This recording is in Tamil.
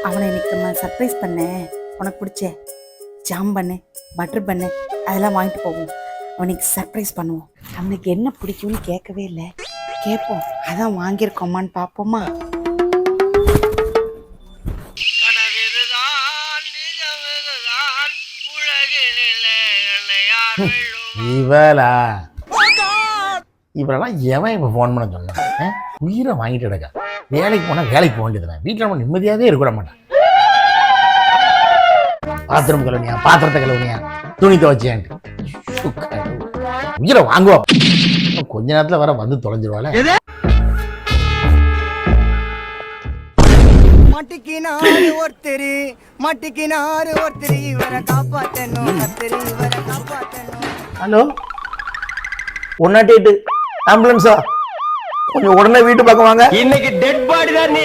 அவனை இன்னைக்கு நம்ம சர்ப்ரைஸ் பண்ண, உனக்கு பிடிச்ச ஜாம் பண்ணு, பட்டர் பண்ணு அதெல்லாம் வாங்கிட்டு போவோம். அவனுக்கு சர்ப்ரைஸ் பண்ணுவோம். அவனுக்கு என்ன பிடிக்கும்னு கேட்கவே இல்லை, கேட்போம். அதான் வாங்கியிருக்கோமான்னு பார்ப்போமா? இவளா இவரெல்லாம் எவன் இப்போ ஃபோன் பண்ண சொன்னான்? உயிரை வாங்கிட்டு கிடக்கா. வேலைக்கு போனால் வேலைக்கு போக வேண்டியதுதான். வீட்டில் நம்ம நிம்மதியாகவே இருக்க மாட்டான். பாத்திரம் கழுவுனியா, பாத்திரத்தை கழுவுனியா, துணி துவைச்சியான்ட்டு உயிரை வாங்குவா. கொஞ்ச நேரத்தில் வர வந்து தொலைஞ்சிருவாள். மாட்டிக்கினாரு ஒருத்தர் இவரை காப்பாத்தணும், இவரை காப்பாத்தணும். ஹலோ, 108 ஆம்புலன்ஸா? கொஞ்சம் உடனே வீட்டு பக்கம் வாங்க. இன்னைக்கு டெட் பாடி தான் நீ.